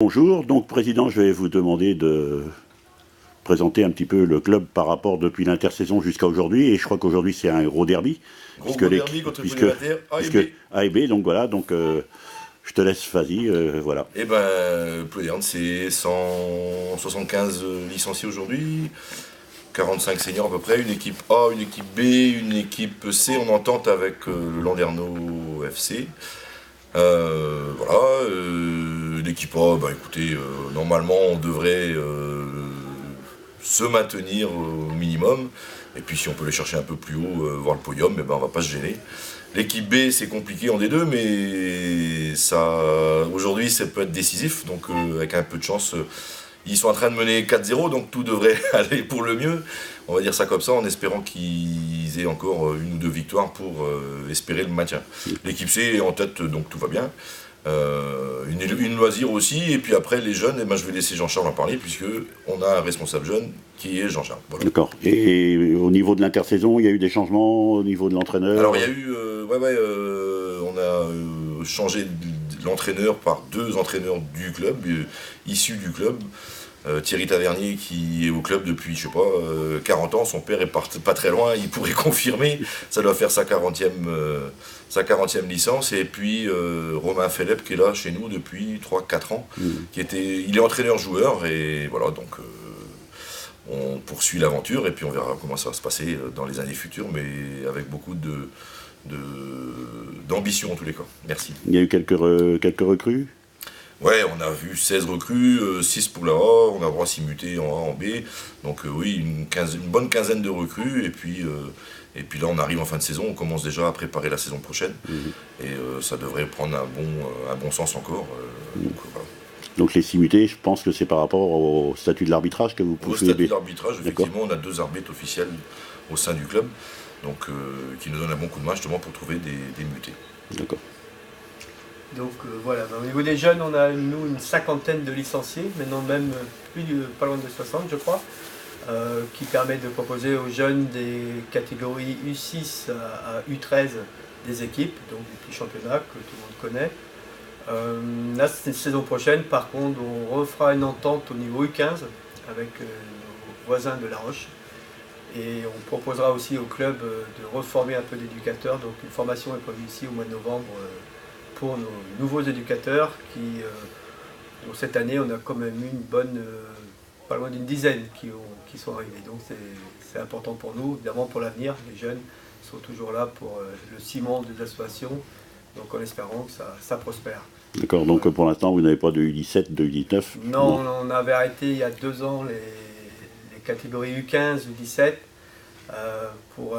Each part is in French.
Bonjour, donc président, je vais vous demander de présenter un petit peu le club par rapport depuis l'intersaison jusqu'à aujourd'hui, et je crois qu'aujourd'hui c'est un gros derby. Gros derby contre Polyvalter, A et B. A et B, donc voilà, je te laisse, vas-y, voilà. Et ben, Polyvalter, c'est 175 licenciés aujourd'hui, 45 seniors à peu près, une équipe A, une équipe B, une équipe C, on entente avec le Landerneau FC. L'équipe A, bah écoutez, normalement on devrait se maintenir au minimum. Et puis si on peut les chercher un peu plus haut, voir le podium, eh ben, on va pas se gêner. L'équipe B, c'est compliqué en D2, mais aujourd'hui ça peut être décisif. Donc avec un peu de chance, ils sont en train de mener 4-0, donc tout devrait aller pour le mieux. On va dire ça comme ça, en espérant qu'ils aient encore une ou deux victoires pour espérer le maintien. L'équipe C est en tête, donc tout va bien. Une loisir aussi, et puis après les jeunes, eh ben, je vais laisser Jean-Charles en parler, puisqu'on a un responsable jeune qui est Jean-Charles. Voilà. D'accord. Et au niveau de l'intersaison, il y a eu des changements au niveau de l'entraîneur? Alors il y a eu, on a changé l'entraîneur par deux entraîneurs du club, issus du club. Thierry Tavernier qui est au club depuis, je sais pas, 40 ans, son père est pas très loin, il pourrait confirmer, ça doit faire sa 40e licence, et puis Romain Philippe qui est là chez nous depuis 3-4 ans, il est entraîneur-joueur, et voilà, donc on poursuit l'aventure, et puis on verra comment ça va se passer dans les années futures, mais avec beaucoup d'ambition en tous les cas. Merci. Il y a eu quelques recrues? Ouais, on a vu 16 recrues, 6 pour la A, on a le droit à s'y muter en A, en B. Donc oui, une bonne quinzaine de recrues. Et puis là, on arrive en fin de saison, on commence déjà à préparer la saison prochaine. Et ça devrait prendre un bon sens encore. Donc les simultés, je pense que c'est par rapport au statut de l'arbitrage que vous pouvez... Au statut de l'arbitrage, effectivement, on a 2 arbitres officiels au sein du club, donc qui nous donnent un bon coup de main justement pour trouver des mutés. D'accord. Donc voilà, au niveau des jeunes, on a nous une cinquantaine de licenciés, maintenant même pas loin de 60 je crois, qui permet de proposer aux jeunes des catégories U6 à U13 des équipes, donc des petits championnats que tout le monde connaît. Là, c'est saison prochaine, par contre, on refera une entente au niveau U15 avec nos voisins de La Roche. Et on proposera aussi au club de reformer un peu d'éducateurs, donc une formation est prévue ici au mois de novembre pour nos nouveaux éducateurs donc cette année on a quand même eu une bonne, pas loin d'une dizaine qui sont arrivés. Donc c'est important pour nous, évidemment pour l'avenir. Les jeunes sont toujours là pour le ciment des associations, donc en espérant que ça prospère. D'accord, donc voilà. Pour l'instant vous n'avez pas de U17, de U19? Non, on avait arrêté il y a 2 ans les catégories U15, U17 pour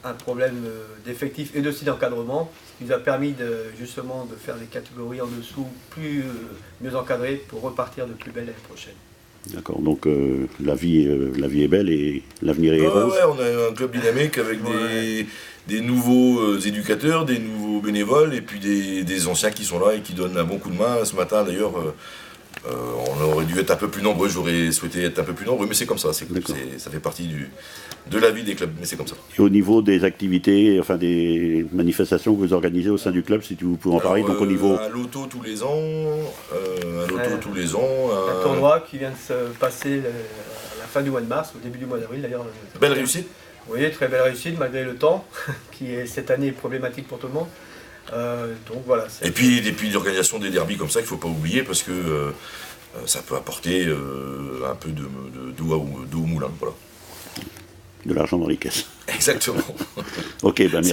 un problème d'effectifs et aussi d'encadrement, ce qui nous a permis justement de faire des catégories en dessous mieux encadrées pour repartir de plus belle l'année prochaine. D'accord, donc la vie est belle et l'avenir est rose. Ouais, on a un club dynamique avec des nouveaux éducateurs, des nouveaux bénévoles, et puis des anciens qui sont là et qui donnent un bon coup de main. Ce matin d'ailleurs, on aurait dû être un peu plus nombreux, j'aurais souhaité être un peu plus nombreux, mais c'est comme ça, ça fait partie de la vie des clubs, mais c'est comme ça. Et au niveau des activités, enfin des manifestations que vous organisez au sein du club, si vous pouvez en parler, donc au niveau... Un loto tous les ans, un tournoi qui vient de se passer à la fin du mois de mars, au début du mois d'avril d'ailleurs. Belle réussite. Oui, très belle réussite, malgré le temps, qui est cette année problématique pour tout le monde. Donc voilà. Et puis l'organisation des derbies comme ça, il ne faut pas oublier, parce que ça peut apporter un peu d'eau au moulin. Voilà. De l'argent dans les caisses. Exactement. Ok, ben merci.